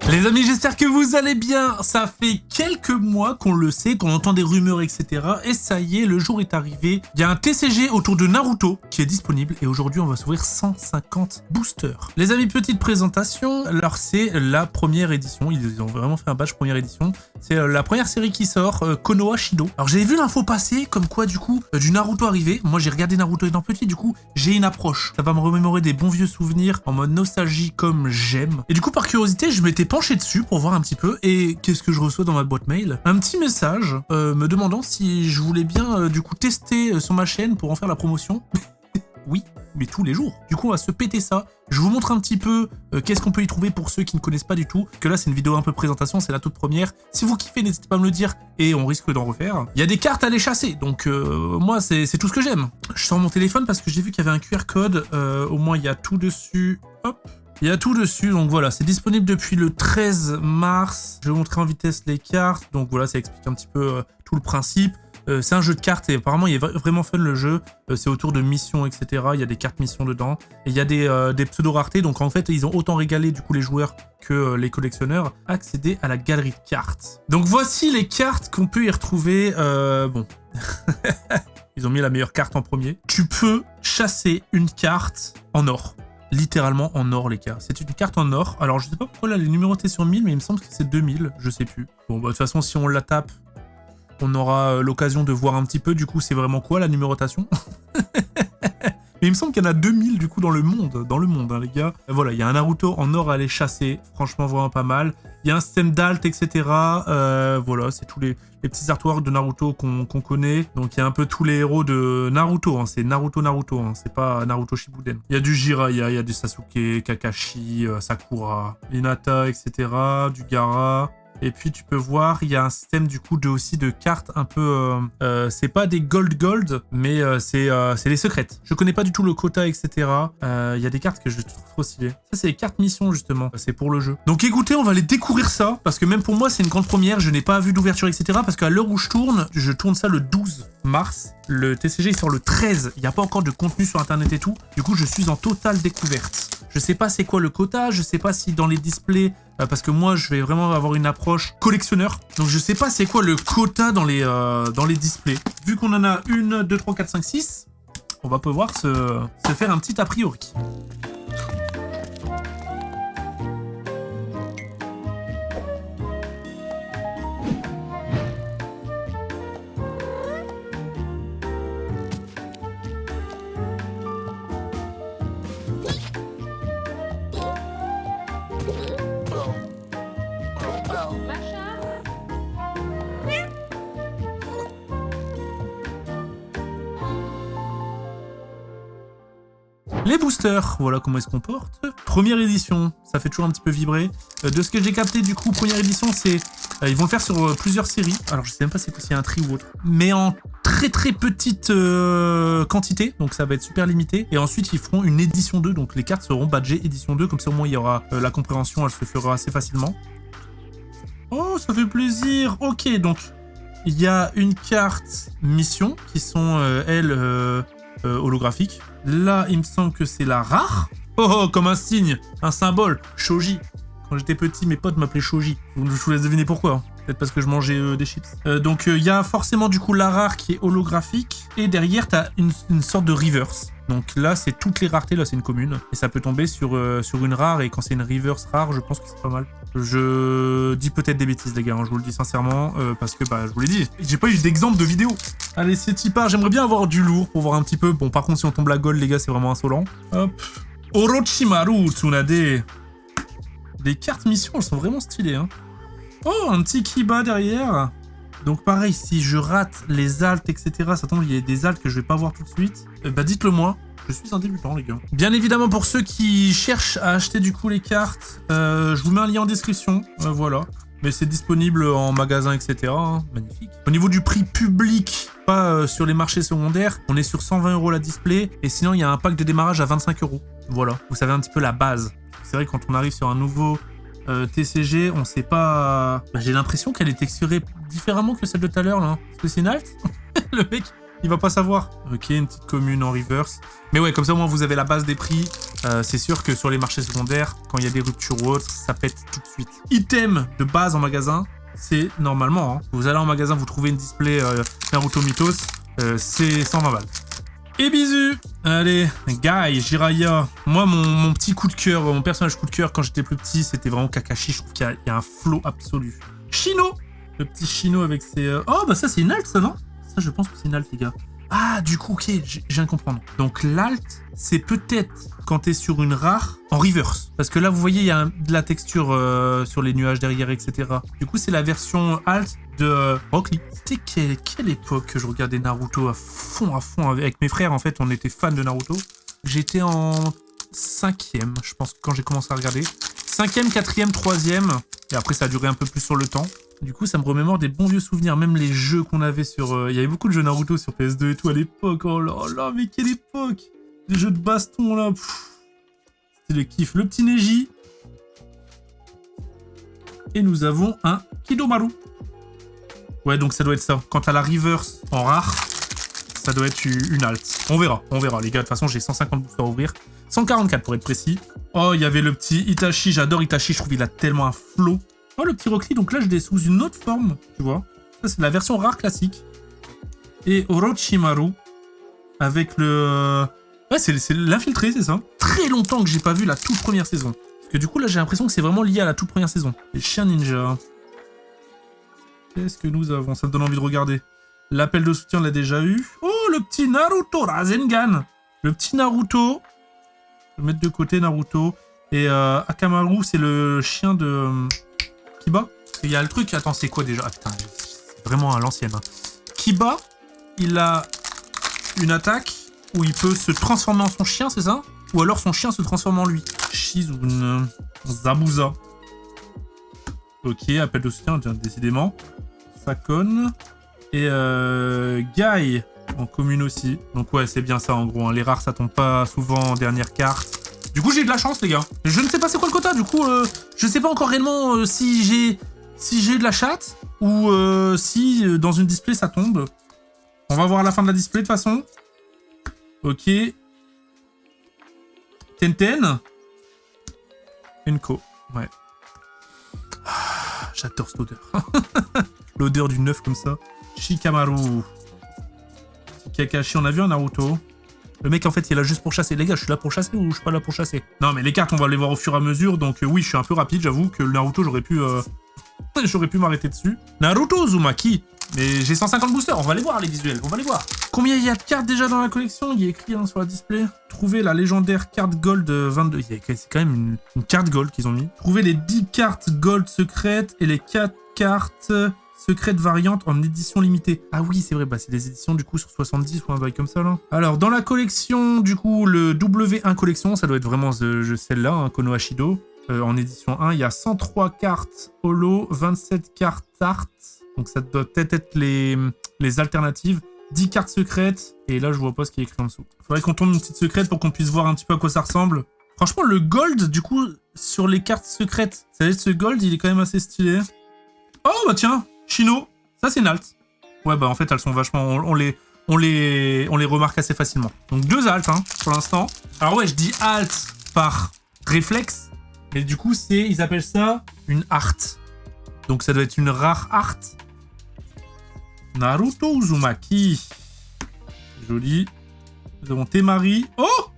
Les amis, j'espère que vous allez bien. Ça fait quelques mois qu'on le sait, qu'on entend des rumeurs, etc. Et ça y est, le jour est arrivé. Il y a un TCG autour de Naruto qui est disponible et aujourd'hui on va s'ouvrir 150 boosters. Les amis, petite présentation. Alors c'est la première édition, ils ont vraiment fait un badge première édition. C'est la première série qui sort, Konoha Shido. Alors j'avais vu l'info passer comme quoi du coup du Naruto arrivé. Moi j'ai regardé Naruto étant petit, du coup j'ai une approche. Ça va me remémorer des bons vieux souvenirs en mode nostalgie comme j'aime. Et du coup par curiosité je m'étais penché dessus pour voir un petit peu et qu'est-ce que je reçois dans ma boîte mail? Un petit message me demandant si je voulais bien du coup tester sur ma chaîne pour en faire la promotion. Oui, mais tous les jours. Du coup, on va se péter ça. Je vous montre un petit peu qu'est-ce qu'on peut y trouver pour ceux qui ne connaissent pas du tout. Que là, c'est une vidéo un peu présentation, c'est la toute première. Si vous kiffez, n'hésitez pas à me le dire et on risque d'en refaire. Il y a des cartes à aller chasser, donc moi, c'est tout ce que j'aime. Je sors mon téléphone parce que j'ai vu qu'il y avait un QR code. Au moins, il y a tout dessus. Hop. Il y a tout dessus, donc voilà, c'est disponible depuis le 13 mars. Je vais vous montrer en vitesse les cartes. Donc voilà, ça explique un petit peu tout le principe. C'est un jeu de cartes et apparemment il est vraiment fun le jeu. C'est autour de missions, etc. Il y a des cartes missions dedans. Et il y a des pseudo-raretés. Donc en fait, ils ont autant régalé du coup les joueurs que les collectionneurs. Accéder à la galerie de cartes. Donc voici les cartes qu'on peut y retrouver. Bon. Ils ont mis la meilleure carte en premier. Tu peux chasser une carte en or. Littéralement en or les gars. C'est une carte en or. Alors je sais pas pourquoi là elle est numérotée sur 1000 mais il me semble que c'est 2000. Je sais plus. Bon bah de toute façon si on la tape on aura l'occasion de voir un petit peu du coup c'est vraiment quoi la numérotation. Mais il me semble qu'il y en a 2000 du coup dans le monde hein, les gars. Voilà, il y a un Naruto en or à aller chasser, franchement vraiment pas mal. Il y a un système d'alt, etc. Voilà, c'est tous les petits artworks de Naruto qu'on connaît. Donc il y a un peu tous les héros de Naruto, hein. C'est Naruto, hein. C'est pas Naruto Shippuden. Il y a du Jiraiya, il y a du Sasuke, Kakashi, Sakura, Hinata, etc. Du Gaara. Et puis tu peux voir, il y a un système du coup aussi de cartes un peu... c'est pas des gold, mais c'est les secrètes. Je connais pas du tout le quota, etc. Il y a des cartes que je trouve trop stylées. Ça c'est les cartes missions justement, c'est pour le jeu. Donc écoutez, on va aller découvrir ça, parce que même pour moi c'est une grande première, je n'ai pas vu d'ouverture, etc. Parce qu'à l'heure où je tourne ça le 12 mars. Le TCG sort le 13, il n'y a pas encore de contenu sur internet et tout. Du coup je suis en totale découverte. Je sais pas c'est quoi le quota, je sais pas si dans les displays... parce que moi, je vais vraiment avoir une approche collectionneur. Donc, je sais pas c'est quoi le quota dans les displays. Vu qu'on en a 1, 2, 3, 4, 5, 6, on va pouvoir se faire un petit a priori. Les boosters, voilà comment ils se comportent. Première édition, ça fait toujours un petit peu vibrer. De ce que j'ai capté, du coup, première édition, c'est... ils vont le faire sur plusieurs séries. Alors, je sais même pas s'il y a un tri ou autre. Mais en très petite quantité. Donc, ça va être super limité. Et ensuite, ils feront une édition 2. Donc, les cartes seront badgées édition 2. Comme ça, au moins, il y aura la compréhension. Elle se fera assez facilement. Oh, ça fait plaisir. Ok, donc, il y a une carte mission qui sont, elles, holographiques. Là, il me semble que c'est la rare. Oh, comme un signe, un symbole. Shoji. Quand j'étais petit, mes potes m'appelaient Shoji. Je vous laisse deviner pourquoi. Hein. Peut-être parce que je mangeais des chips. Donc, il y a forcément du coup la rare qui est holographique. Et derrière, tu as une sorte de reverse. Donc là, c'est toutes les raretés. Là, c'est une commune. Et ça peut tomber sur une rare. Et quand c'est une reverse rare, je pense que c'est pas mal. Je dis peut-être des bêtises, les gars. Hein, je vous le dis sincèrement. Parce que, bah, je vous l'ai dit. J'ai pas eu d'exemple de vidéo. Allez, c'est typard. J'aimerais bien avoir du lourd pour voir un petit peu. Bon, par contre, si on tombe la gold, les gars, c'est vraiment insolent. Hop. Orochimaru Tsunade. Les cartes missions, elles sont vraiment stylées. Hein. Oh, un petit Kiba derrière. Donc pareil, si je rate les alts, etc., ça tombe, il y a des alts que je vais pas voir tout de suite. Bah dites-le moi, je suis un débutant les gars. Bien évidemment pour ceux qui cherchent à acheter du coup les cartes, je vous mets un lien en description, voilà. Mais c'est disponible en magasin, etc. Hein. Magnifique. Au niveau du prix public, pas sur les marchés secondaires, on est sur 120 € la display. Et sinon, il y a un pack de démarrage à 25 €. Voilà, vous savez un petit peu la base. C'est vrai que quand on arrive sur un nouveau TCG, on sait pas... Bah, j'ai l'impression qu'elle est texturée différemment que celle de tout à l'heure, là. Est-ce que c'est une alt? Le mec, Il va pas savoir. Ok, une petite commune en reverse. Mais ouais, comme ça, au moins, vous avez la base des prix. C'est sûr que sur les marchés secondaires, quand il y a des ruptures ou autres, ça pète tout de suite. Item de base en magasin, c'est normalement, hein, vous allez en magasin, vous trouvez une display Naruto Mythos, c'est 120 balles. Et bisous. Allez, Guy, Jiraiya. Moi, mon petit coup de cœur, mon personnage coup de cœur quand j'étais plus petit, c'était vraiment Kakashi. Je trouve qu'il y a un flow absolu. Shino. Le petit Shino avec ses... Oh, bah ça, c'est une alt, ça, non? Ça, je pense que c'est une alt, les gars. Ah, du coup, ok, je viens de comprendre. Donc, l'alt, c'est peut-être quand t'es sur une rare en reverse. Parce que là, vous voyez, il y a de la texture sur les nuages derrière, etc. Du coup, c'est la version alt de Rock Lee. C'était quelle époque que je regardais Naruto à fond, avec mes frères, en fait, on était fans de Naruto. J'étais en 5e, je pense, quand j'ai commencé à regarder. 5e, 4e, 3e. Et après, ça a duré un peu plus sur le temps. Du coup, ça me remémore des bons vieux souvenirs. Même les jeux qu'on avait sur... Il y avait beaucoup de jeux Naruto sur PS2 et tout à l'époque. Oh là là, mais quelle époque! Les jeux de baston, là. C'était le kiff. Le petit Neji. Et nous avons un Kidomaru. Ouais, donc ça doit être ça. Quand t'as la reverse en rare, ça doit être une alt. On verra, les gars. De toute façon, j'ai 150 boosters à ouvrir. 144 pour être précis. Oh, il y avait le petit Itachi. J'adore Itachi. Je trouve qu'il a tellement un flow. Oh, le petit Rock Lee, donc là, je l'ai sous une autre forme, tu vois. Ça, c'est la version rare classique. Et Orochimaru, avec le... Ouais, c'est l'infiltré, c'est ça. Très longtemps que j'ai pas vu la toute première saison. Parce que du coup, là, j'ai l'impression que c'est vraiment lié à la toute première saison. Les chiens ninja. Qu'est-ce que nous avons? Ça me donne envie de regarder. L'appel de soutien, on l'a déjà eu. Oh, le petit Naruto Rasengan. Le petit Naruto. Je vais mettre de côté Naruto. Et Akamaru, c'est le chien de... Kiba. Il y a le truc, attends, c'est quoi déjà? Ah putain, c'est vraiment à l'ancienne. Hein. Kiba, il a une attaque où il peut se transformer en son chien, c'est ça? Ou alors son chien se transforme en lui. Shizune Zabuza. Ok, appel de soutien, décidément. Sakon. Et Guy, en commune aussi. Donc ouais, c'est bien ça en gros. Hein. Les rares, ça tombe pas souvent en dernière carte. Du coup, j'ai de la chance, les gars. Je ne sais pas c'est quoi le quota. Du coup, je sais pas encore réellement si j'ai de la chatte ou si dans une display ça tombe. On va voir à la fin de la display de toute façon. Ok. Tenten. Enko. Ouais. J'adore cette odeur. L'odeur du neuf comme ça. Shikamaru. Kakashi, on a vu un Naruto. Le mec, en fait, il est là juste pour chasser. Les gars, je suis là pour chasser ou je suis pas là pour chasser? Non, mais les cartes, on va les voir au fur et à mesure. Donc, oui, je suis un peu rapide. J'avoue que le Naruto, j'aurais pu m'arrêter dessus. Naruto Uzumaki. Mais j'ai 150 boosters. On va les voir, les visuels. On va les voir. Combien il y a de cartes déjà dans la collection? Il y a écrit hein, sur la display. Trouver la légendaire carte gold 22. C'est quand même une carte gold qu'ils ont mis. Trouver les 10 cartes gold secrètes et les 4 cartes... secrète variante en édition limitée. Ah oui, c'est vrai, bah c'est des éditions du coup sur 70 ou un bail comme ça là. Alors, dans la collection, du coup, le W1 collection, ça doit être vraiment celle-là, hein, Konohashido. En édition 1, il y a 103 cartes holo, 27 cartes art. Donc ça doit peut-être être les alternatives. 10 cartes secrètes. Et là, je vois pas ce qui est écrit en dessous. Faudrait qu'on tombe une petite secrète pour qu'on puisse voir un petit peu à quoi ça ressemble. Franchement, le gold, du coup, sur les cartes secrètes, ça va être ce gold, il est quand même assez stylé. Oh, bah tiens Shino, ça c'est une alt. Ouais bah en fait elles sont vachement... On les remarque assez facilement. Donc 2 alts hein, pour l'instant. Alors ouais je dis alt par réflexe. Mais du coup ils appellent ça une art. Donc ça doit être une rare art. Naruto Uzumaki. Joli. Nous avons Temari. Oh!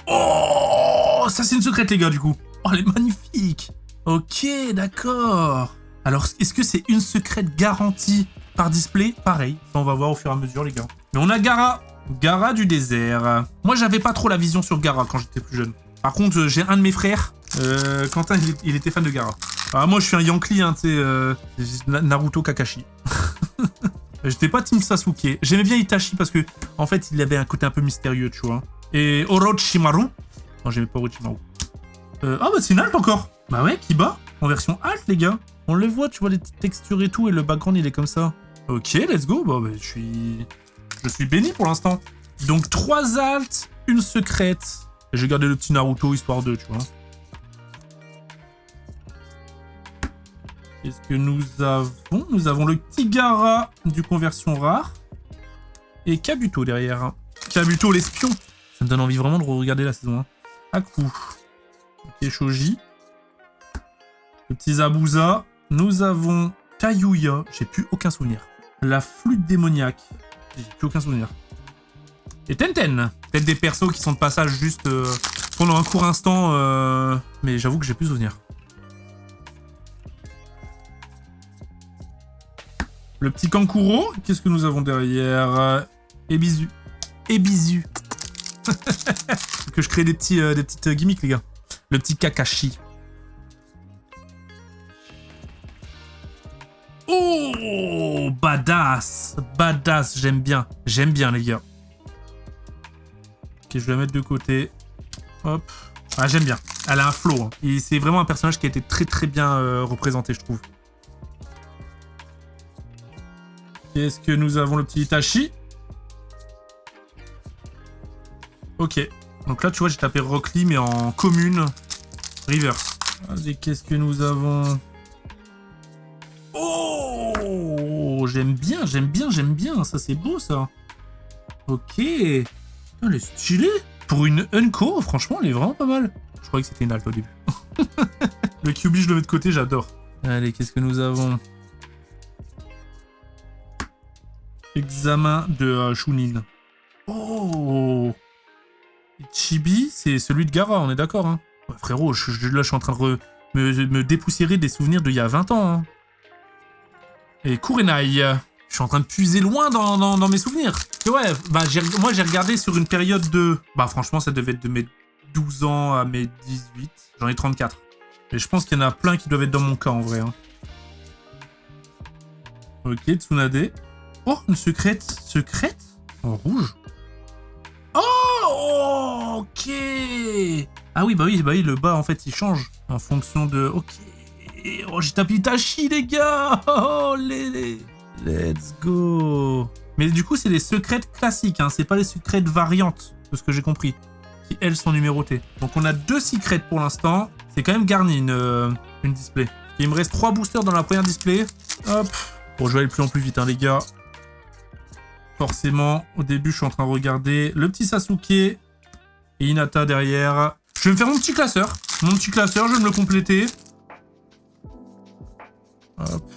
Oh! Ça c'est une secrète les gars du coup. Oh elle est magnifique. Ok d'accord. Alors, est-ce que c'est une secrète garantie par display? Pareil, ça on va voir au fur et à mesure, les gars. Mais on a Gaara. Gaara du désert. Moi, j'avais pas trop la vision sur Gaara quand j'étais plus jeune. Par contre, j'ai un de mes frères, Quentin, il était fan de Gaara. Alors moi, je suis un Yankee, hein, tu sais, Naruto Kakashi. J'étais pas Team Sasuke. J'aimais bien Itachi parce que, en fait, il avait un côté un peu mystérieux, tu vois. Et Orochimaru. Non, j'aimais pas Orochimaru. Ah bah c'est une alt encore. Bah ouais, Kiba, en version alt, les gars. On le voit, tu vois, les petites textures et tout, et le background, il est comme ça. Ok, let's go. Bah, je suis béni pour l'instant. Donc, 3 alts, une secrète. Et j'ai gardé le petit Naruto, histoire de, tu vois. Qu'est-ce que nous avons? Nous avons le petit Gaara du conversion rare. Et Kabuto derrière. Hein. Kabuto l'espion. Ça me donne envie vraiment de regarder la saison 1. Aku. Ok, Shoji. Le petit Zabuza. Nous avons Kayuya. J'ai plus aucun souvenir. La flûte démoniaque. J'ai plus aucun souvenir. Et Tenten. Peut-être des persos qui sont de passage juste pendant un court instant. Mais j'avoue que j'ai plus souvenir. Le petit Kankuro. Qu'est-ce que nous avons derrière? Ebisu. Ebisu. Que je crée des petites gimmicks, les gars. Le petit Kakashi. Oh, badass. Badass, j'aime bien. J'aime bien, les gars. Ok, je vais la mettre de côté. Hop. Ah, j'aime bien. Elle a un flow. Hein. Et c'est vraiment un personnage qui a été très très bien représenté, je trouve. Qu'est-ce que nous avons? Le petit Itachi. Ok. Donc là, tu vois, j'ai tapé Rock Lee, mais en commune. Reverse. Allez, qu'est-ce que nous avons? Oh, j'aime bien, j'aime bien, j'aime bien. Ça, c'est beau, ça. Ok. Elle est stylée. Pour une Unco, franchement, elle est vraiment pas mal. Je croyais que c'était une alt au début. Le QB, je le mets de côté, j'adore. Allez, qu'est-ce que nous avons? Examen de Chunin. Oh. Chibi, c'est celui de Gaara, on est d'accord, hein. Ouais, frérot, là, je suis en train de me dépoussiérer des souvenirs d'il y a 20 ans, hein. Et Kurenai. Je suis en train de puiser loin dans mes souvenirs. Et ouais, bah, moi, j'ai regardé sur une période de... Bah, franchement, ça devait être de mes 12 ans à mes 18. J'en ai 34. Et je pense qu'il y en a plein qui doivent être dans mon cas, en vrai, hein. Ok, Tsunade. Oh, une secrète. Secrète? En rouge? Oh, ok. Ah oui, bah oui, le bas, en fait, il change en fonction de... Ok. Oh, j'ai tapé Itachi, les gars. Oh, let's go. Mais du coup, c'est les secrètes classiques, hein. C'est pas les secrètes variantes, de ce que j'ai compris, qui, elles, sont numérotées. Donc, on a 2 secrètes pour l'instant. C'est quand même garni, une display. Et il me reste 3 boosters dans la première display. Hop. Bon, je vais aller de plus en plus vite, hein, les gars. Forcément, au début, je suis en train de regarder le petit Sasuke et Hinata derrière. Je vais me faire mon petit classeur. Mon petit classeur, je vais me le compléter. Hop.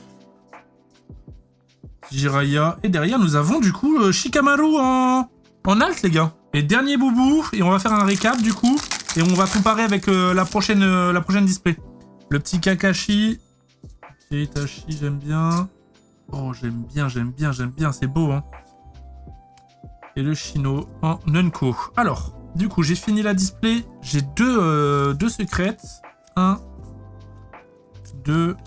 Jiraiya. Et derrière, nous avons du coup Shikamaru en alt, les gars. Et dernier boubou. Et on va faire un récap, du coup. Et on va comparer avec la prochaine display. Le petit Kakashi. Et Itachi, j'aime bien. Oh, j'aime bien. C'est beau, hein. Et le Shino en Nunko. Alors, du coup, j'ai fini la display. J'ai deux secrètes. 1, 2,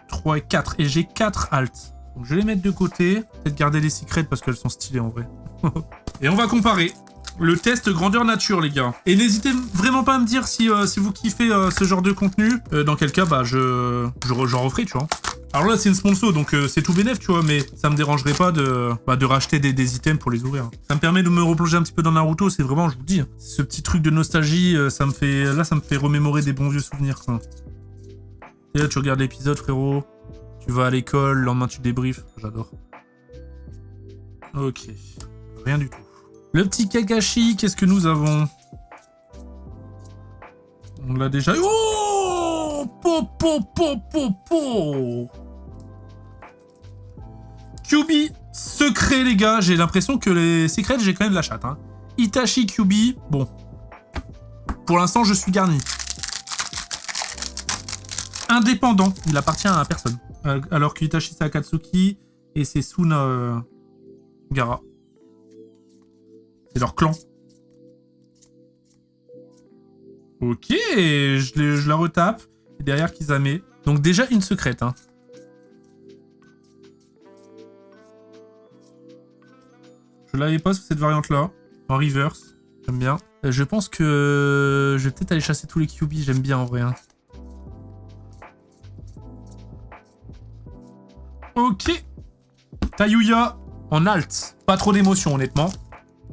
3 et 4. Et j'ai 4 alts. Donc, je vais les mettre de côté. Peut-être garder les secrètes parce qu'elles sont stylées en vrai. Et on va comparer. Le test grandeur nature, les gars. Et n'hésitez vraiment pas à me dire si vous kiffez ce genre de contenu. Dans quel cas, bah, j'en referai, tu vois. Alors là, c'est une sponsor, donc c'est tout bénef, tu vois, mais ça me dérangerait pas de racheter des items pour les ouvrir. Ça me permet de me replonger un petit peu dans Naruto, c'est vraiment, je vous le dis, ce petit truc de nostalgie, ça me fait remémorer des bons vieux souvenirs, quoi. Et là, tu regardes l'épisode, frérot, tu vas à l'école, le lendemain, tu débriefes, j'adore. Ok, rien du tout. Le petit Kakashi, qu'est-ce que nous avons? On l'a déjà... Oh, QB secret, les gars. J'ai l'impression que les secrets, j'ai quand même de la chatte. Hein. Itachi QB, bon. Pour l'instant, je suis garni. Indépendant, il appartient à personne. Alors que Itachi, c'est Akatsuki et c'est Suna Gaara. C'est leur clan. Ok, je la retape. Et derrière Kisame. Donc déjà une secrète. Hein. Je l'avais pas sous cette variante-là. En reverse. J'aime bien. Je pense que je vais peut-être aller chasser tous les QB. J'aime bien en vrai. Hein. Ok. Tayuya en alt. Pas trop d'émotion honnêtement.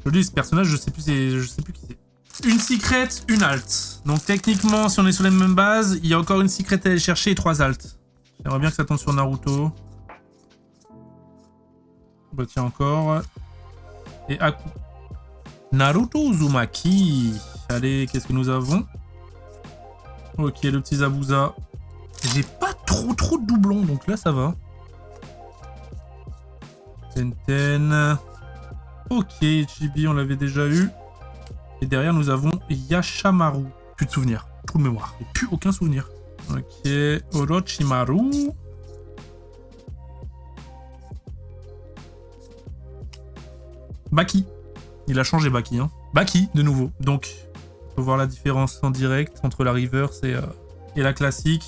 Je dis ce personnage, je sais plus qui c'est. Une secret, une alt. Donc techniquement, si on est sur les mêmes bases, il y a encore une secret à aller chercher et 3 alts. J'aimerais bien que ça tombe sur Naruto. Bah tiens encore. Et Aku. Naruto Uzumaki. Allez, qu'est-ce que nous avons? Ok, le petit Zabuza. J'ai pas trop de doublons, donc là, ça va. Tenten. Ok, Chibi, on l'avait déjà eu. Et derrière, nous avons Yashamaru. Plus de souvenirs. Trou de mémoire. Et plus aucun souvenir. Ok, Orochimaru. Baki. Il a changé Baki, hein. Baki, de nouveau. Donc, on peut voir la différence en direct entre la reverse et la classique.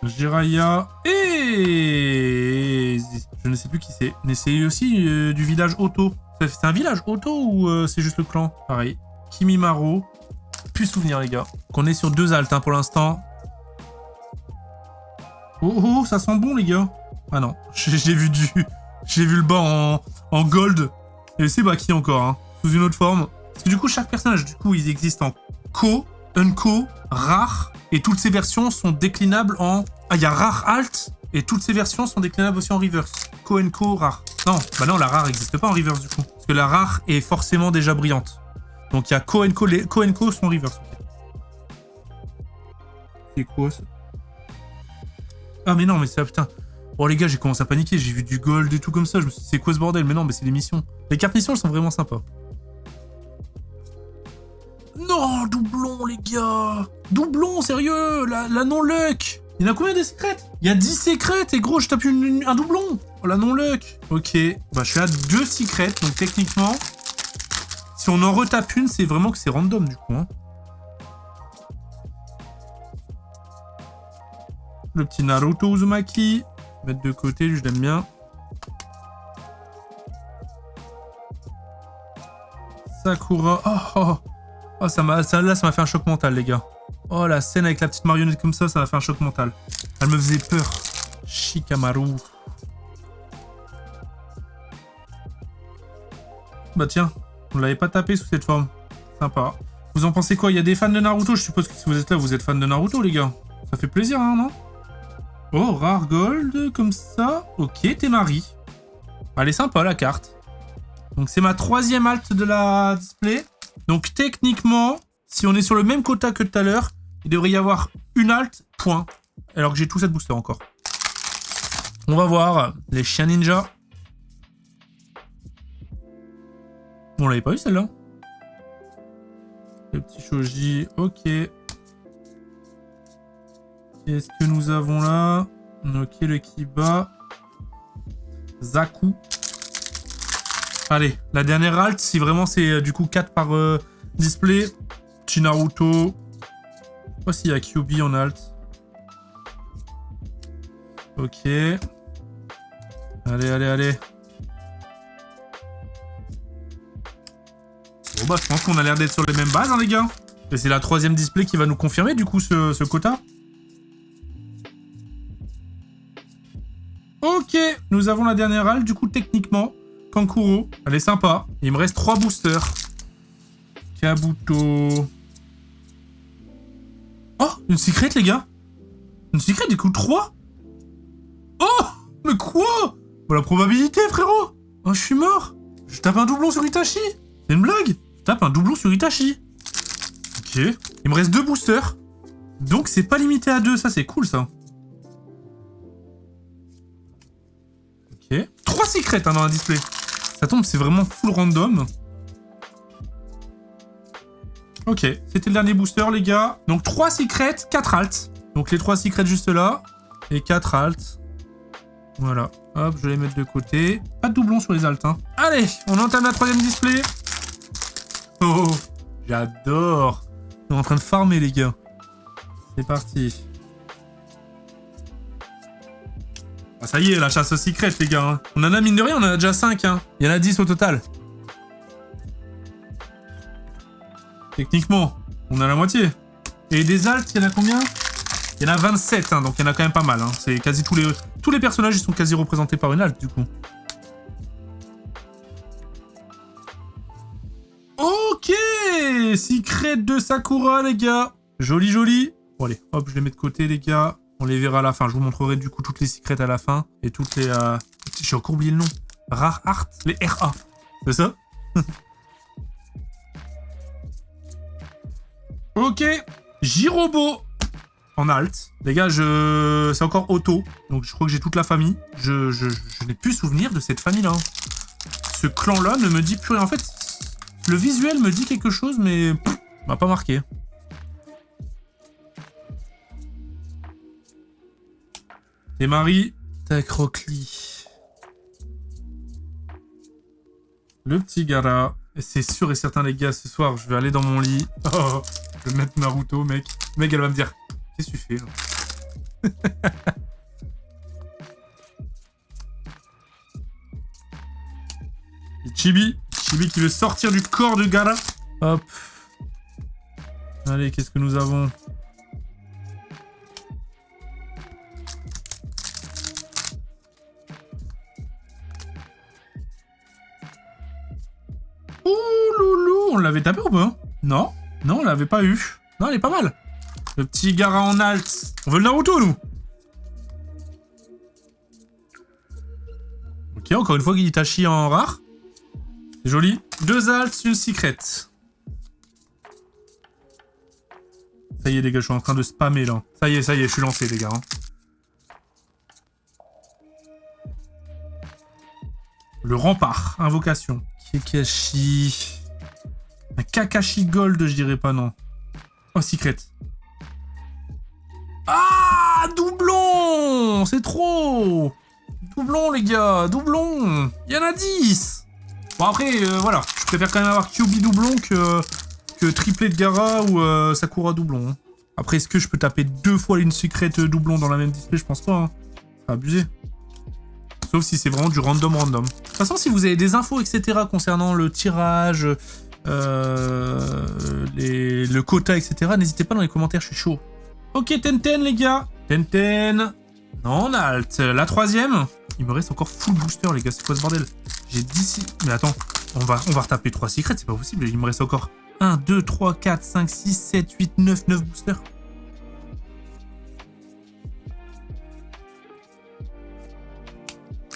Jiraiya et... Je ne sais plus qui c'est. Mais c'est aussi du village Oto. C'est un village Oto ou c'est juste le clan? Pareil. Kimimaro. Plus souvenir, les gars. Qu'on est sur 2 altes hein, pour l'instant. Oh, ça sent bon, les gars. Ah non, j'ai vu le bas en gold. Et c'est Baki encore, hein, sous une autre forme. Parce que du coup, chaque personnage, ils existent en Ko, Unko, Rare. Et toutes ces versions sont déclinables en... Ah, il y a Rare Alt. Et toutes ces versions sont déclinables aussi en reverse. Ko, Unko, Rare. Non, bah non, la Rare n'existe pas en reverse, du coup. Parce que la Rare est forcément déjà brillante. Donc il y a Ko, Unko. Les Ko, Unko sont en reverse. C'est quoi, ça? Ah mais non, mais c'est... Putain. Oh les gars, j'ai commencé à paniquer, j'ai vu du gold et tout comme ça. Je me suis dit, c'est quoi ce bordel? Mais non, mais c'est les missions. Les cartes missions, elles sont vraiment sympas. Non, doublon, les gars. Doublon, sérieux. La non-luck. Il y en a combien des secrètes? Il y a 10 secrètes et gros, je tape un doublon. Oh, la non-luck. Ok, bah je suis à 2 secrètes, donc techniquement, si on en retape une, c'est vraiment que c'est random du coup. Hein. Le petit Naruto Uzumaki. Mettre de côté, lui je l'aime bien. Sakura. Oh, là, ça m'a fait un choc mental, les gars. Oh, la scène avec la petite marionnette comme ça m'a fait un choc mental. Elle me faisait peur. Shikamaru. Bah tiens, on l'avait pas tapé sous cette forme. Sympa. Vous en pensez quoi? Il y a des fans de Naruto? Je suppose que si vous êtes là, vous êtes fans de Naruto, les gars. Ça fait plaisir, hein, non? Oh, rare gold, comme ça. Ok, Temari. Elle est sympa, la carte. Donc, c'est ma 3e halte de la display. Donc, techniquement, si on est sur le même quota que tout à l'heure, il devrait y avoir une halte, point. Alors que j'ai tout cette booster encore. On va voir les chiens ninja. On l'avait pas eu, celle-là. Le petit shoji, ok. Qu'est-ce que nous avons là? Ok, le Kiba. Zaku. Allez, la dernière alt, si vraiment c'est du coup 4 par display. Petit Naruto. Je sais pas s'il y a Kyuubi en alt. Ok. Allez. Bon bah, je pense qu'on a l'air d'être sur les mêmes bases, hein, les gars. Et c'est la 3e display qui va nous confirmer, du coup, ce quota. Ok, nous avons la dernière halte, du coup, techniquement. Kankuro, elle est sympa. Il me reste 3 boosters. Kabuto. Oh, une secret, les gars. Une secret, du coup, 3. Oh, mais quoi? Bon, la probabilité, frérot. Oh, je suis mort. Je tape un doublon sur Itachi. C'est une blague? Je tape un doublon sur Itachi. Ok. Il me reste 2 boosters. Donc, c'est pas limité à 2. Ça, c'est cool, ça. Ok. 3 secrets hein, dans la display. Ça tombe, c'est vraiment full random. Ok, c'était le dernier booster, les gars. Donc 3 secrets, 4 alts. Donc les 3 secrets juste là. Et 4 alts. Voilà. Hop, je vais les mettre de côté. Pas de doublon sur les alts. Hein. Allez, on entame la 3e display. Oh, j'adore. On est en train de farmer, les gars. C'est parti. Ah, ça y est, la chasse aux secrets, les gars. Hein. On en a, mine de rien, on en a déjà 5. Hein. Il y en a 10 au total. Techniquement, on a la moitié. Et des alts, il y en a combien? Il y en a 27, hein, donc il y en a quand même pas mal. Hein. C'est quasi tous les personnages, ils sont quasi représentés par une alt, du coup. Ok, secret de Sakura, les gars. Joli. Bon, allez, hop, je les mets de côté, les gars. On les verra à la fin. Je vous montrerai du coup toutes les secrets à la fin. Et toutes les... J'ai encore oublié le nom. Rare Art. Les RA. C'est ça? Ok. Jirobo. En alt. Les gars, c'est encore auto. Donc je crois que j'ai toute la famille. Je n'ai plus souvenir de cette famille-là. Ce clan-là ne me dit plus rien. En fait, le visuel me dit quelque chose, mais m'a pas marqué. Et Marie, tac, Rockly. Le petit Gaara. C'est sûr et certain, les gars, ce soir, je vais aller dans mon lit. Oh, je vais mettre Naruto, mec. Mec, elle va me dire, qu'est-ce que tu fais, là? Et Chibi qui veut sortir du corps de Gaara. Hop. Allez, qu'est-ce que nous avons? Ouh, loulou, on l'avait tapé ou pas? Non, non, on l'avait pas eu. Non, elle est pas mal. Le petit Gaara en alt. On veut le Naruto, nous. Ok, encore une fois, Itachi en rare. C'est joli. 2 alts, une secret. Ça y est, les gars, je suis en train de spammer, là. Ça y est, je suis lancé, les gars. Hein. Le rempart. Invocation. Kakashi. Un Kakashi Gold, je dirais pas, non. Oh, secret. Ah, doublon. C'est trop. Doublon, les gars. Doublon. Il y en a 10. Bon, après, voilà. Je préfère quand même avoir Kyuubi doublon que triplé de Gaara ou Sakura doublon. Hein. Après, est-ce que je peux taper 2 fois une secret doublon dans la même display? Je pense pas. Hein. C'est abusé. Sauf si c'est vraiment du random. De toute façon, si vous avez des infos, etc. concernant le tirage, le quota, etc., n'hésitez pas dans les commentaires, je suis chaud. Ok, Tenten, les gars. Tenten. Non, alt. La 3e. Il me reste encore full booster, les gars. C'est quoi ce bordel? J'ai 10... Mais attends, on va retaper 3 secrets, c'est pas possible. Il me reste encore 1, 2, 3, 4, 5, 6, 7, 8, 9 boosters.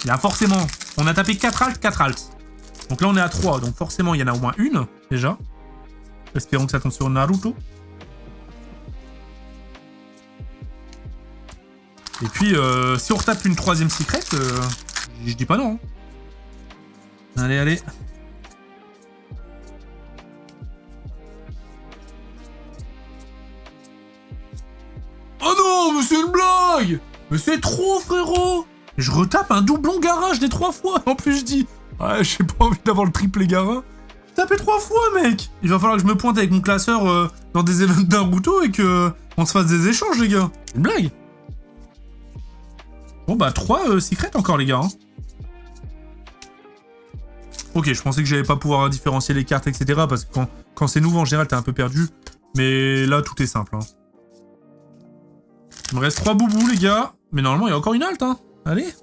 Il y a forcément... On a tapé 4 alts. Donc là, on est à 3. Donc forcément, il y en a au moins une, déjà. Espérons que ça tombe sur Naruto. Et puis, si on retape une 3e secret, je dis pas non. Allez. Oh non, mais c'est une blague! Mais c'est trop, frérot! Je retape un doublon Gaara, je l'ai 3 fois. En plus, je dis, ouais, j'ai pas envie d'avoir le triplé Gaara. J'ai tapé 3 fois, mec! Il va falloir que je me pointe avec mon classeur dans des événements Naruto et que on se fasse des échanges, les gars. C'est une blague. Bon, bah, 3 secrets encore, les gars. Hein. Ok, je pensais que j'allais pas pouvoir différencier les cartes, etc. Parce que quand c'est nouveau, en général, t'es un peu perdu. Mais là, tout est simple. Hein. Il me reste 3 boubous, les gars. Mais normalement, il y a encore une halte. Hein. Allez.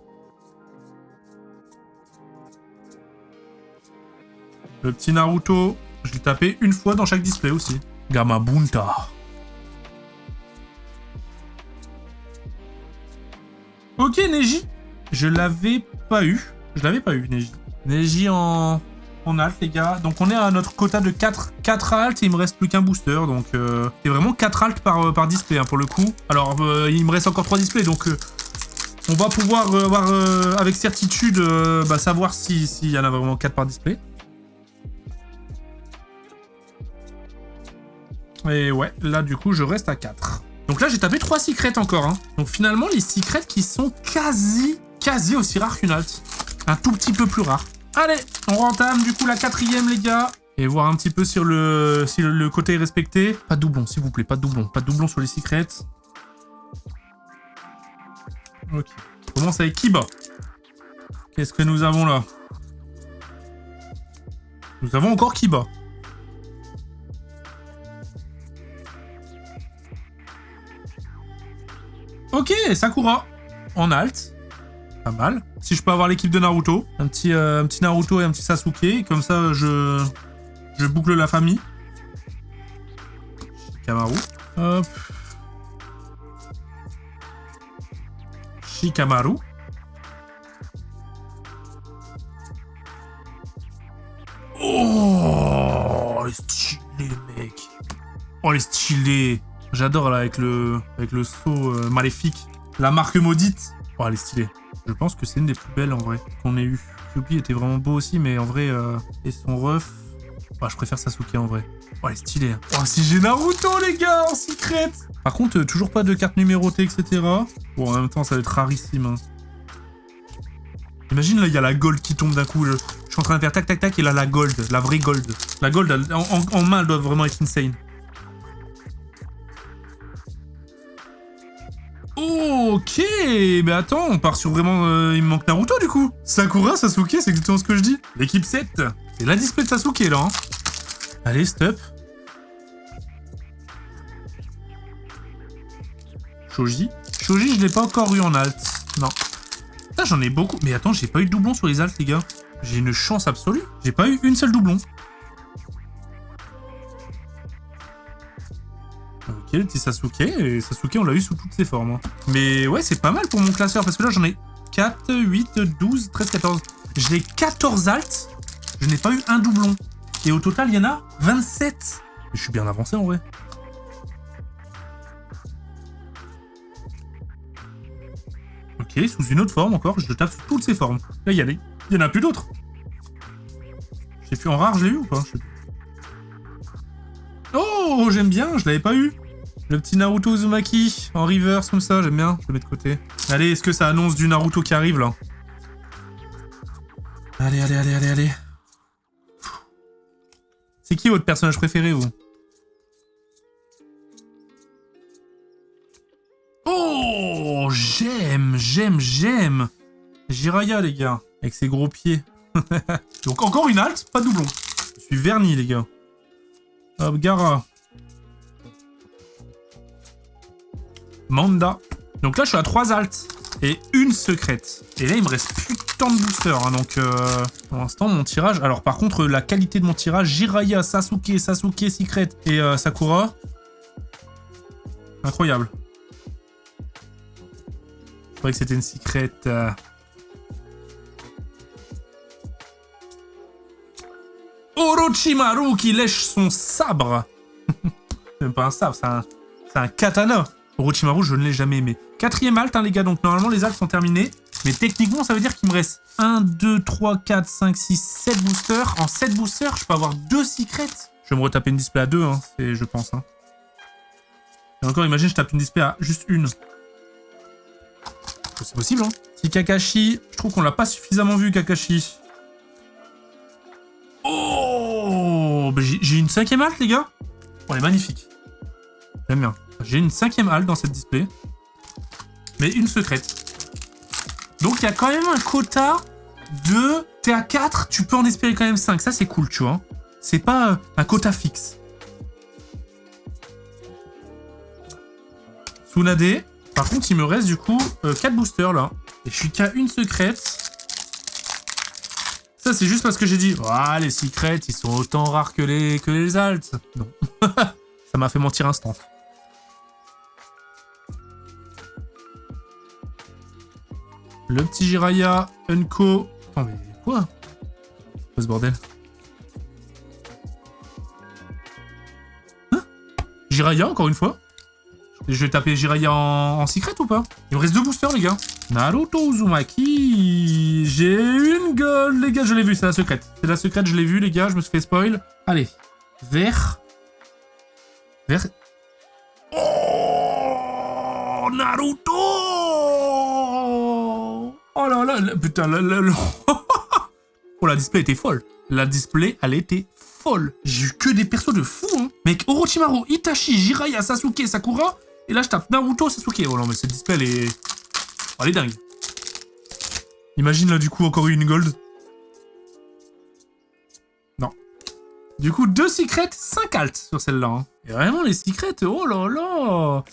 Le petit Naruto, je l'ai tapé une fois dans chaque display aussi. Gamabunta. Ok, Neji. Je l'avais pas eu. Neji. Neji en alt, les gars. Donc on est à notre quota de 4 alts et il me reste plus qu'un booster. Donc c'est vraiment 4 alts par display hein, pour le coup. Alors il me reste encore 3 displays. Donc on va pouvoir avoir avec certitude savoir s'il y en a vraiment 4 par display. Et ouais, là du coup je reste à 4. Donc là j'ai tapé 3 secrets encore. Hein. Donc finalement les secrets qui sont quasi aussi rares qu'une alt. Un tout petit peu plus rare. Allez, on rentame du coup la 4e, les gars. Et voir un petit peu si le côté est respecté. Pas de doublon, s'il vous plaît, pas de doublon. Pas de doublon sur les secrets. Ok. On commence avec Kiba. Qu'est-ce que nous avons là? Nous avons encore Kiba. Ok, Sakura. En alt. Pas mal. Si je peux avoir l'équipe de Naruto. Un petit Naruto et un petit Sasuke. Comme ça, je boucle la famille. Kamaru. Hop. Shikamaru. Oh, elle est stylée, mec. Oh, elle est stylée. J'adore là avec le saut maléfique. La marque maudite. Oh, elle est stylée. Je pense que c'est une des plus belles en vrai qu'on ait eu. Kyuubi était vraiment beau aussi, mais en vrai, et son ref. Oh, je préfère Sasuke en vrai. Oh, elle est stylée. Hein. Oh, si j'ai Naruto, les gars, en secret. Par contre, toujours pas de carte numérotée, etc. Bon, en même temps, ça va être rarissime. Hein. Imagine, là, il y a la gold qui tombe d'un coup. Je suis en train de faire tac, tac, tac, et là, la gold. La vraie gold. La gold, en main, elle doit vraiment être insane. Ok, mais attends, on part sur vraiment... il me manque Naruto, du coup. Sakura, Sasuke, c'est exactement ce que je dis. L'équipe 7. C'est la display de Sasuke, là. Hein. Allez, stop. Shoji. Shoji, je l'ai pas encore eu en alt. Non. Putain, j'en ai beaucoup. Mais attends, j'ai pas eu de doublon sur les alts, les gars. J'ai une chance absolue. J'ai pas eu une seule doublon. Ok, le petit Sasuke. Et Sasuke, on l'a eu sous toutes ses formes. Hein. Mais ouais, c'est pas mal pour mon classeur. Parce que là, j'en ai 4, 8, 12, 13, 14. J'ai 14 alts. Je n'ai pas eu un doublon. Et au total, il y en a 27. Je suis bien avancé, en vrai. Ok, sous une autre forme encore, je le tape sous toutes ces formes. Là, il y en a plus d'autres. Je sais plus, en rare, je l'ai eu ou pas? Oh, j'aime bien, je l'avais pas eu. Le petit Naruto Uzumaki, en reverse comme ça, j'aime bien, je le mets de côté. Allez, est-ce que ça annonce du Naruto qui arrive, là? Allez, allez, allez, allez, allez. C'est qui votre personnage préféré, vous? Oh, j'aime. Jiraiya, les gars, avec ses gros pieds. Donc encore une halte, pas de doublon. Je suis verni, les gars. Hop, Gaara. Manda. Donc là, je suis à 3 altes et une secrète. Et là, il me reste plus tant de boosters. Hein, donc, pour l'instant, mon tirage... Alors, par contre, la qualité de mon tirage, Jiraiya, Sasuke, Secret et Sakura. Incroyable. Je croyais que c'était une secret. Orochimaru qui lèche son sabre. C'est même pas un sabre, c'est un katana. Orochimaru, je ne l'ai jamais aimé. 4e alt, hein, les gars, donc normalement les alts sont terminés. Mais techniquement, ça veut dire qu'il me reste 1, 2, 3, 4, 5, 6, 7 boosters. En 7 boosters, je peux avoir 2 secrets. Je vais me retaper une display à 2, hein, je pense. Hein. Et encore, imagine, je tape une display à juste une. C'est possible, hein. Si Kakashi, je trouve qu'on l'a pas suffisamment vu, Kakashi. Oh, bah j'ai une 5e halte, les gars. Oh, elle est magnifique. J'aime bien. J'ai une 5e halte dans cette display. Mais une secrète. Donc, il y a quand même un quota de... T'es à 4, tu peux en espérer quand même 5. Ça, c'est cool, tu vois. C'est pas un quota fixe. Tsunade. Par contre, il me reste, du coup, 4 boosters, là. Et je suis qu'à une secrète. Ça, c'est juste parce que j'ai dit, ah, les secrets, ils sont autant rares que les alts. Non. Ça m'a fait mentir instant. Le petit Jiraiya, Unko. Attends, mais quoi? Quoi ce bordel? Hein? Jiraiya, encore une fois? Je vais taper Jiraiya en secret ou pas? Il me reste 2 boosters, les gars. Naruto Uzumaki. J'ai une gold, les gars. Je l'ai vu, c'est la secrète. C'est la secrète, je l'ai vu, les gars. Je me suis fait spoil. Allez. Vert. Vert. Oh, Naruto. Oh là là. Putain, oh, la display était folle. La display, elle était folle. J'ai eu que des persos de fou, hein. Mec, Orochimaru, Itachi, Jiraiya, Sasuke, Sakura. Et là, je tape Naruto, Sasuke. Oh non, mais cette display, elle est... Oh, elle est dingue. Imagine, là, du coup, encore une gold. Non. Du coup, 2 secrets, 5 alts sur celle-là. Hein. Et vraiment, les secrets, oh là là.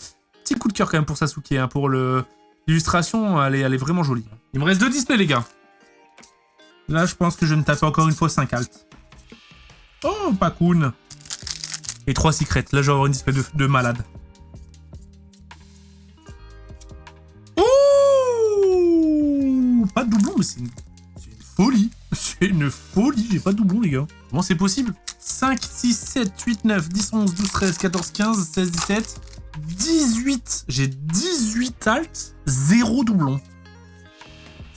Petit coup de cœur, quand même, pour Sasuke. Hein, pour l'illustration, elle est vraiment jolie. Il me reste 2 displays, les gars. Là, je pense que je vais me taper encore une fois 5 alts. Oh, Pakun. Et 3 secrets. Là, je vais avoir une display de malade. mais c'est une folie. C'est une folie, j'ai pas de doublon, les gars. Comment c'est possible? 5, 6, 7, 8, 9, 10, 11, 12, 13, 14, 15, 16, 17, 18. J'ai 18 alts, 0 doublon.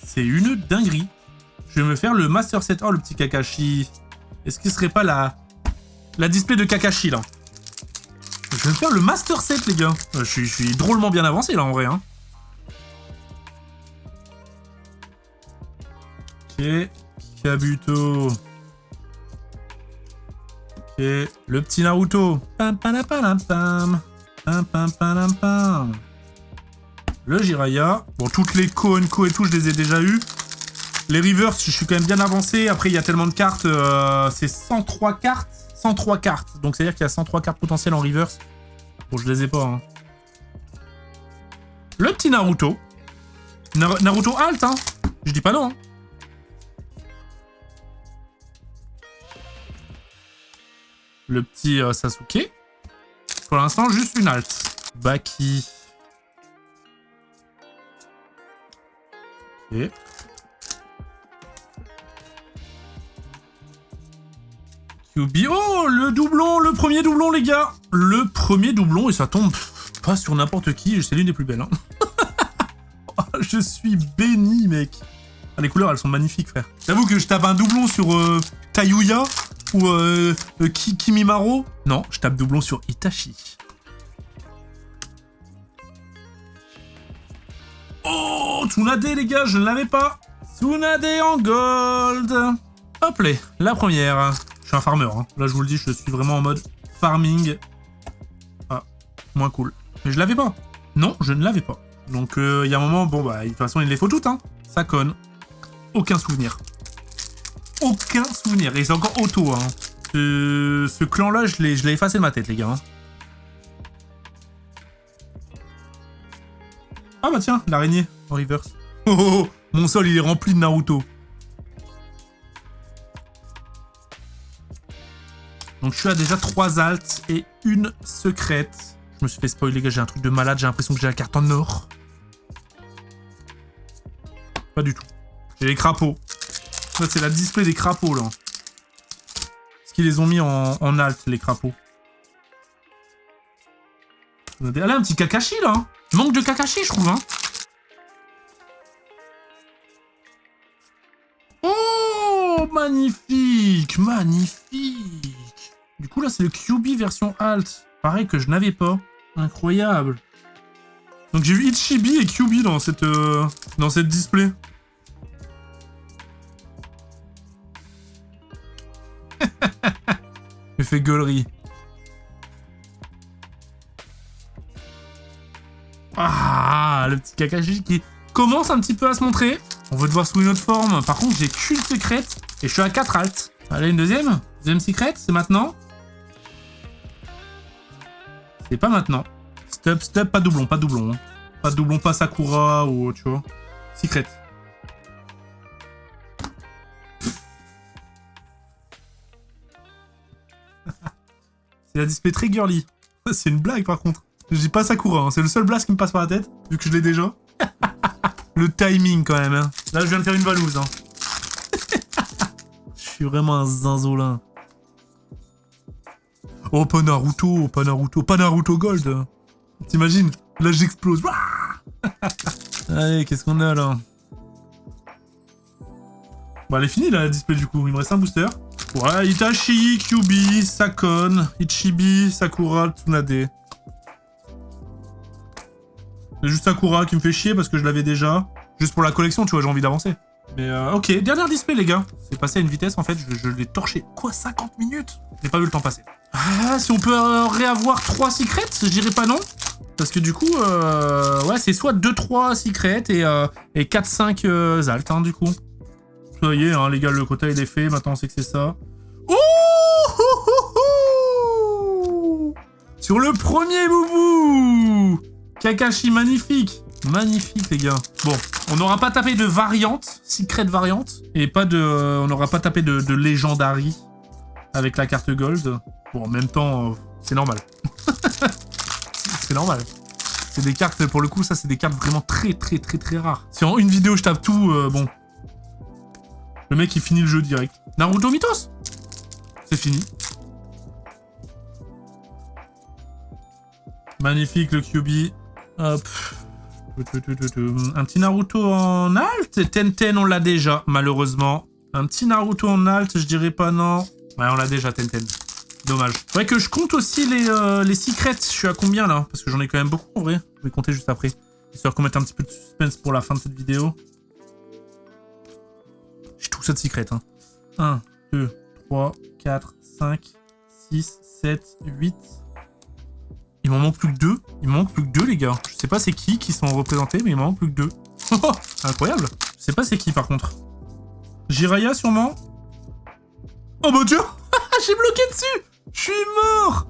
C'est une dinguerie. Je vais me faire le Master Set. Oh, le petit Kakashi. Est-ce qu'il serait pas la display de Kakashi, là? Je vais me faire le Master Set, les gars. Je suis drôlement bien avancé, là, en vrai. Hein. Ok. Kabuto. Ok. Le petit Naruto. Pam, pam, pam, pam. Pam, pam, pam, pam. Le Jiraiya. Bon, toutes les Ko et tout, je les ai déjà eu. Les reverse, je suis quand même bien avancé. Après, il y a tellement de cartes. C'est 103 cartes. 103 cartes. Donc, c'est-à-dire qu'il y a 103 cartes potentielles en reverse. Bon, je les ai pas. Hein. Le petit Naruto. Naruto alt, hein. Je dis pas non. Hein. Le petit Sasuke. Pour l'instant, juste une alt. Baki. Ok. QB. Oh, le doublon, le premier doublon, les gars. Le premier doublon, et ça tombe pas sur n'importe qui. C'est l'une des plus belles. Hein. Je suis béni, mec. Ah, les couleurs, elles sont magnifiques, frère. J'avoue que je tape un doublon sur Tayuya ou Kimimaro. Non, je tape doublon sur Itachi. Oh, Tsunade, les gars, je ne l'avais pas. Tsunade en gold. Hop là, la première. Je suis un farmer, hein. Là, je vous le dis, je suis vraiment en mode farming. Ah, moins cool. Mais je l'avais pas. Non, je ne l'avais pas. Donc, il y a un moment, bon, bah, de toute façon, il les faut toutes, hein. Ça conne. Aucun souvenir. Aucun souvenir. Et c'est encore auto, hein. Ce clan-là, je l'ai effacé de ma tête, les gars. Hein. Ah bah tiens, l'araignée en reverse. Oh, oh, oh, mon sol, il est rempli de Naruto. Donc je suis à déjà 3 alts et une secrète. Je me suis fait spoiler, les gars, j'ai un truc de malade, j'ai l'impression que j'ai la carte en or. Pas du tout. J'ai les crapauds. Ça, c'est la display des crapauds, là. Est-ce qu'ils les ont mis en alt, les crapauds? Ah là, un petit Kakashi, là. Il manque de Kakashi, je trouve, hein. Oh, magnifique, magnifique. Du coup, là, c'est le QB version alt. Pareil que je n'avais pas. Incroyable. Donc, j'ai eu Ichibi et QB dans cette display. Il fait gueulerie. Ah, le petit Kakashi qui commence un petit peu à se montrer. On veut te voir sous une autre forme. Par contre, j'ai qu'une secrète et je suis à 4 alts. Allez, une deuxième. Deuxième secrète, c'est maintenant. C'est pas maintenant. Stop, stop, pas doublon, pas doublon. Hein. Pas doublon, pas Sakura ou tu vois. Secrète. C'est la display très girly. C'est une blague par contre. Je dis pas Sakura, hein. C'est le seul blast qui me passe par la tête, vu que je l'ai déjà. Le timing quand même. Hein. Là, je viens de faire une valouse. Hein. Je suis vraiment un zinzolin. Oh, pas Naruto, pas Naruto, pas Naruto Gold. T'imagines? Là, j'explose. Allez, qu'est-ce qu'on a là? Bon, elle est finie là, la display du coup. Il me reste un booster. Ouais, Itachi, QB, Sakon, Ichibi, Sakura, Tsunade. C'est juste Sakura qui me fait chier parce que je l'avais déjà. Juste pour la collection, tu vois, j'ai envie d'avancer. Mais ok, dernière display, les gars. C'est passé à une vitesse, en fait, je l'ai torché. Quoi, 50 minutes? J'ai pas vu le temps passer. Ah, si on peut réavoir 3 secrets, je dirais pas non. Parce que du coup, ouais, c'est soit 2-3 secrets et 4-5 alt, hein, du coup. Ça y est, hein, les gars, le quota il est fait. Maintenant, on sait que c'est ça. Oh, sur le premier boubou, Kakashi, magnifique. Magnifique, les gars. Bon, on n'aura pas tapé de variante, secret variante, et pas de, on n'aura pas tapé de Legendary avec la carte Gold. Bon, en même temps, c'est normal. C'est normal. C'est des cartes, pour le coup, ça, c'est des cartes vraiment très rares. Si en une vidéo, je tape tout, bon, Le mec, il finit le jeu direct. Naruto Mythos. C'est fini. Magnifique, le QB. Hop. Un petit Naruto en alt. Tenten, on l'a déjà, malheureusement. Un petit Naruto en alt, je dirais pas non. Ouais, on l'a déjà, Tenten. Dommage. Faudrait que je compte aussi les secrets. Je suis à combien, là? Parce que j'en ai quand même beaucoup, en vrai. Je vais compter juste après. Histoire qu'on mette un petit peu de suspense pour la fin de cette vidéo. J'ai tout ça de secret, hein. 1, 2, 3, 4, 5, 6, 7, 8... Il m'en manque plus que 2. Il m'en manque plus que 2, les gars. Je sais pas c'est qui sont représentés, mais il m'en manque plus que 2. Incroyable. Je sais pas c'est qui, par contre. Jiraiya, sûrement. Oh mon dieu. J'ai bloqué dessus. Je suis mort.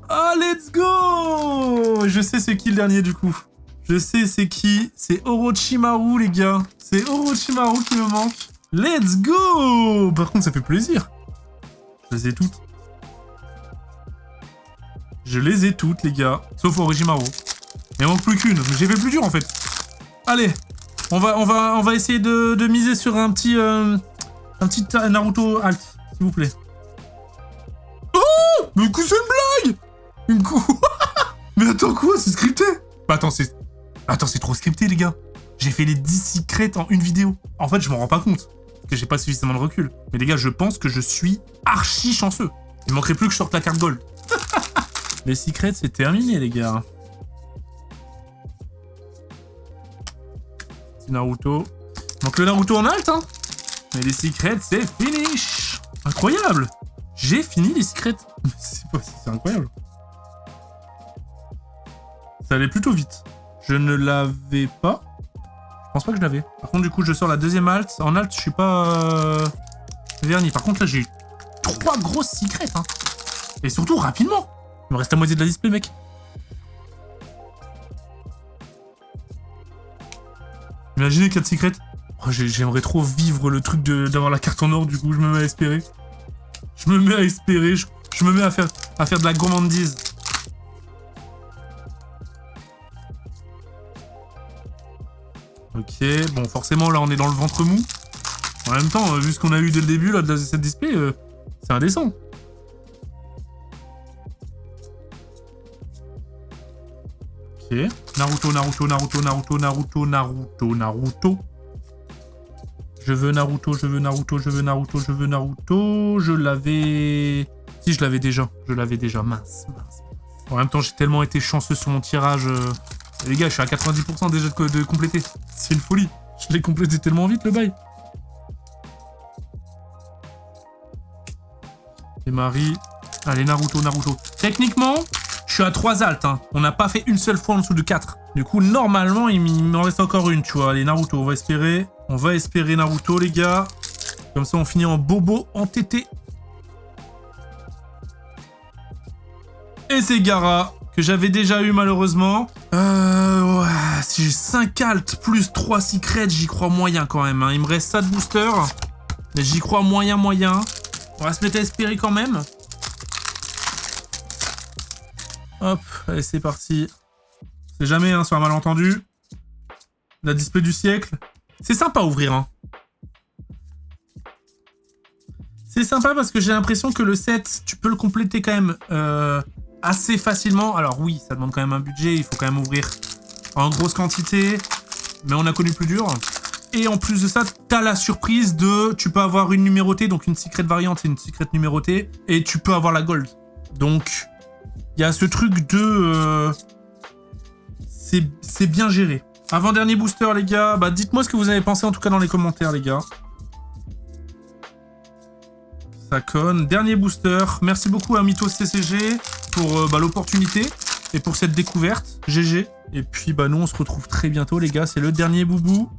Ah, let's go. Je sais c'est qui le dernier, du coup. Je sais c'est qui. C'est Orochimaru, les gars. C'est Orochimaru qui me manque. Let's go. Par contre, ça fait plaisir. Je les ai toutes. Je les ai toutes, les gars. Sauf Orochimaru. Il manque plus qu'une. J'ai fait plus dur, en fait. Allez. On va essayer de miser sur un petit Naruto alt, s'il vous plaît. Oh! Mais du coup, c'est une blague! Une coup. Mais attends, quoi? C'est scripté? Bah, attends, c'est trop scripté, les gars. J'ai fait les 10 secrets en une vidéo. En fait, je m'en rends pas compte. Parce que j'ai pas suffisamment de recul. Mais les gars, je pense que je suis archi chanceux. Il manquerait plus que je sorte la carte gold. Les secrets, c'est terminé, les gars. Petit Naruto. Donc le Naruto en alt, hein. Mais les secrets, c'est finish. Incroyable. J'ai fini les secrets. C'est incroyable. Ça allait plutôt vite. Je ne l'avais pas. Je pense pas que je l'avais. Par contre, du coup, je sors la deuxième alt. En alt, je suis pas verni. Par contre, là, j'ai eu 3 grosses secrets, hein. Et surtout, rapidement. Il me reste la moitié de la display, mec. Imaginez 4 secrets. Oh, j'aimerais trop vivre le truc d'avoir la carte en or, du coup, je me mets à espérer. Je me mets à faire de la gourmandise. Ok, bon, forcément, là, on est dans le ventre mou. En même temps, vu ce qu'on a eu dès le début, là, de cette display, c'est indécent. Ok. Naruto. Je veux Naruto. Je l'avais... Si, je l'avais déjà. Mince. En même temps, j'ai tellement été chanceux sur mon tirage. Les gars, je suis à 90% déjà de compléter. C'est une folie. Je l'ai complété tellement vite, le bail. Et Marie... Allez, Naruto. Techniquement... Je suis à 3 alts, hein. On n'a pas fait une seule fois en dessous de 4. Du coup, normalement, il m'en reste encore une, tu vois. Allez, Naruto, on va espérer. On va espérer Naruto, les gars. Comme ça, on finit en bobo entêté. Et c'est Gaara, que j'avais déjà eu, malheureusement. Ouais, si j'ai 5 alts plus 3 secrets, j'y crois moyen, quand même, hein. Il me reste ça de booster. Mais j'y crois moyen. On va se mettre à espérer quand même. Hop, allez, c'est parti. C'est jamais, hein, sur un malentendu. La display du siècle. C'est sympa à ouvrir, hein. C'est sympa parce que j'ai l'impression que le set, tu peux le compléter quand même assez facilement. Alors oui, ça demande quand même un budget, il faut quand même ouvrir en grosse quantité. Mais on a connu plus dur. Et en plus de ça, t'as la surprise de... Tu peux avoir une numérotée, donc une secret variante et une secret numérotée. Et tu peux avoir la gold. Donc... Il y a ce truc de... C'est bien géré. Avant-dernier booster, les gars. Bah, dites-moi ce que vous avez pensé, en tout cas, dans les commentaires, les gars. Ça conne. Dernier booster. Merci beaucoup à Mythos CCG pour l'opportunité et pour cette découverte. GG. Et puis, bah, nous, on se retrouve très bientôt, les gars. C'est le dernier boubou.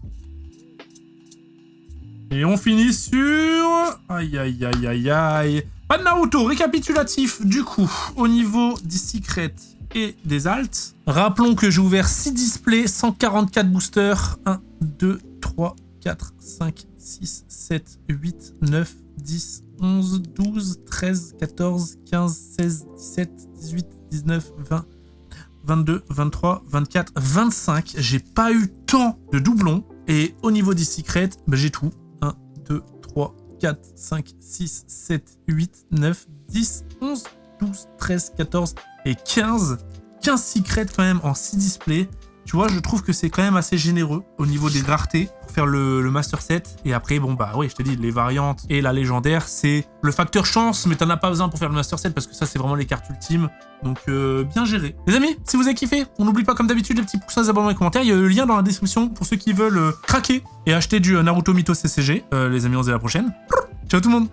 Et on finit sur... Aïe. Pas de Naruto, récapitulatif du coup, au niveau des secrets et des alts. Rappelons que j'ai ouvert 6 displays, 144 boosters. 1, 2, 3, 4, 5, 6, 7, 8, 9, 10, 11, 12, 13, 14, 15, 16, 17, 18, 19, 20, 22, 23, 24, 25. J'ai pas eu tant de doublons. Et au niveau des secrets, bah, j'ai tout. 1, 2, 3, 4, 5, 6, 7, 8, 9, 10, 11, 12, 13, 14 et 15. 15 secrets quand même en 6 displays. Tu vois, je trouve que c'est quand même assez généreux au niveau des raretés pour faire le Master Set. Et après, bon bah oui, je te dis, les variantes et la légendaire, c'est le facteur chance, mais t'en as pas besoin pour faire le Master Set parce que ça, c'est vraiment les cartes ultimes. Donc, bien géré. Les amis, si vous avez kiffé, on n'oublie pas comme d'habitude les petits pouces, les abonnements et les commentaires. Il y a le lien dans la description pour ceux qui veulent craquer et acheter du Naruto Mythos CCG. Les amis, on se dit à la prochaine. Ciao tout le monde!